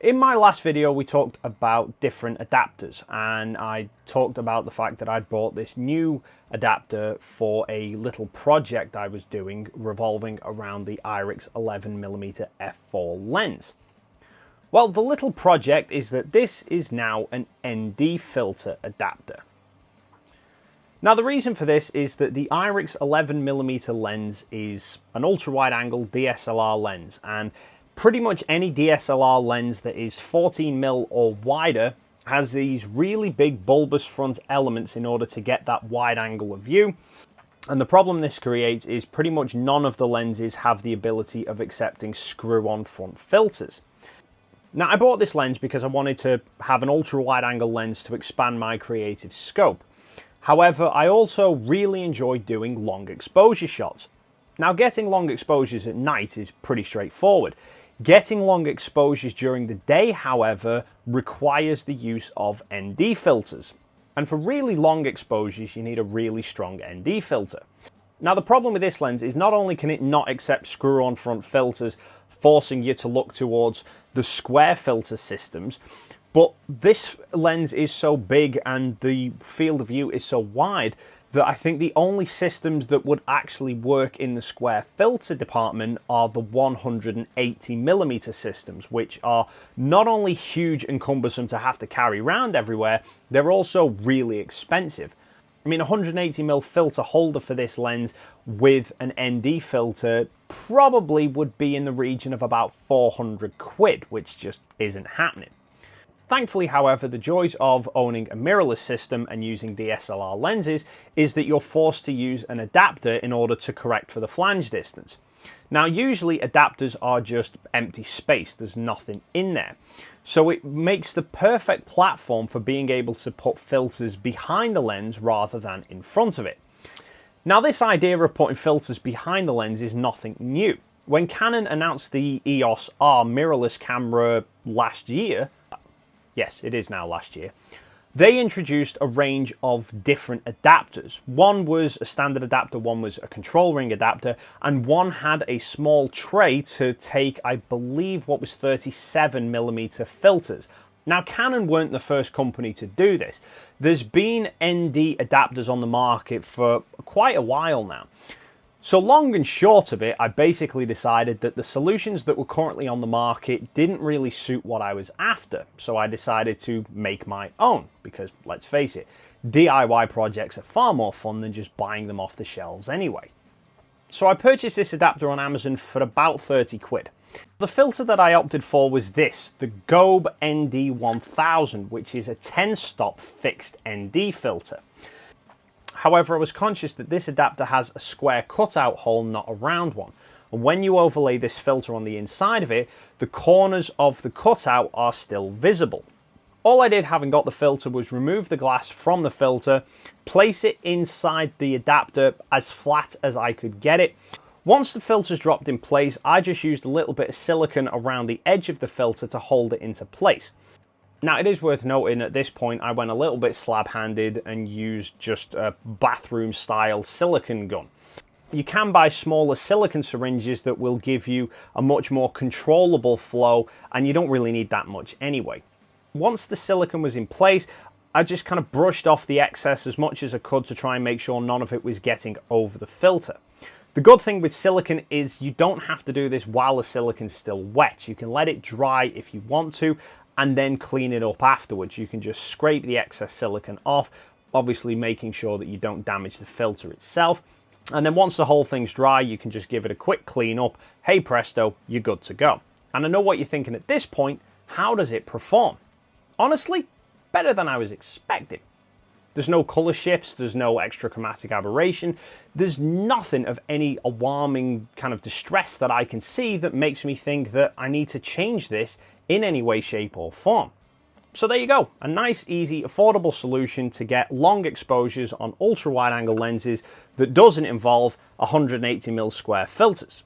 In my last video, we talked about different adapters, and I talked about the fact that I'd bought this new adapter for a little project I was doing revolving around the IRIX 11mm f4 lens. Well, the little project is that this is now an ND filter adapter. Now, the reason for this is that the IRIX 11mm lens is an ultra-wide-angle DSLR lens, and pretty much any DSLR lens that is 14mm or wider has these really big bulbous front elements in order to get that wide angle of view. And the problem this creates is pretty much none of the lenses have the ability of accepting screw-on front filters. Now, I bought this lens because I wanted to have an ultra-wide-angle lens to expand my creative scope. However, I also really enjoy doing long exposure shots. Now, getting long exposures at night is pretty straightforward. Getting long exposures during the day, however, requires the use of ND filters. And for really long exposures, you need a really strong ND filter. Now, the problem with this lens is not only can it not accept screw-on front filters, forcing you to look towards the square filter systems, but this lens is so big and the field of view is so wide that I think the only systems that would actually work in the square filter department are the 180mm systems, which are not only huge and cumbersome to have to carry around everywhere, they're also really expensive. I mean, a 180mm filter holder for this lens with an ND filter probably would be in the region of about 400 quid, which just isn't happening. Thankfully, however, the joys of owning a mirrorless system and using DSLR lenses is that you're forced to use an adapter in order to correct for the flange distance. Now, usually adapters are just empty space, there's nothing in there. So it makes the perfect platform for being able to put filters behind the lens rather than in front of it. Now, this idea of putting filters behind the lens is nothing new. When Canon announced the EOS R mirrorless camera last year, yes, it is now last year, they introduced a range of different adapters. One was a standard adapter, one was a control ring adapter, and one had a small tray to take, I believe, what was 37mm filters. Now, Canon weren't the first company to do this. There's been ND adapters on the market for quite a while now. So long and short of it, I basically decided that the solutions that were currently on the market didn't really suit what I was after. So I decided to make my own because, let's face it, DIY projects are far more fun than just buying them off the shelves anyway. So I purchased this adapter on Amazon for about 30 quid. The filter that I opted for was this, the Gobe ND1000, which is a 10-stop fixed ND filter. However, I was conscious that this adapter has a square cutout hole, not a round one. And when you overlay this filter on the inside of it, the corners of the cutout are still visible. All I did, having got the filter, was remove the glass from the filter, place it inside the adapter as flat as I could get it. Once the filter's dropped in place, I just used a little bit of silicone around the edge of the filter to hold it into place. Now, it is worth noting at this point I went a little bit slab-handed and used just a bathroom-style silicone gun. You can buy smaller silicone syringes that will give you a much more controllable flow, and you don't really need that much anyway. Once the silicone was in place, I just kind of brushed off the excess as much as I could to try and make sure none of it was getting over the filter. The good thing with silicone is you don't have to do this while the silicone's still wet. You can let it dry if you want to, and then clean it up afterwards. You can just scrape the excess silicone off, obviously making sure that you don't damage the filter itself. And then once the whole thing's dry, you can just give it a quick clean up. Hey presto, you're good to go. And I know what you're thinking at this point, how does it perform? Honestly, better than I was expecting. There's no color shifts, there's no extra chromatic aberration, there's nothing of any alarming kind of distress that I can see that makes me think that I need to change this in any way, shape or form. So there you go, a nice, easy, affordable solution to get long exposures on ultra wide angle lenses that doesn't involve 180mm square filters.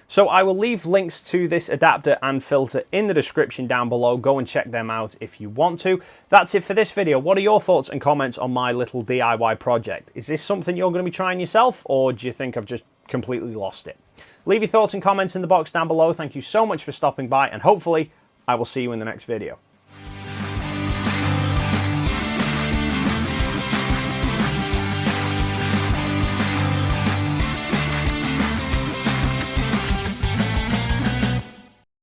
So I will leave links to this adapter and filter in the description down below. Go and check them out if you want to. That's it for this video. What are your thoughts and comments on my little DIY project? Is this something you're going to be trying yourself, or do you think I've just completely lost it? Leave your thoughts and comments in the box down below. Thank you so much for stopping by, and hopefully I will see you in the next video.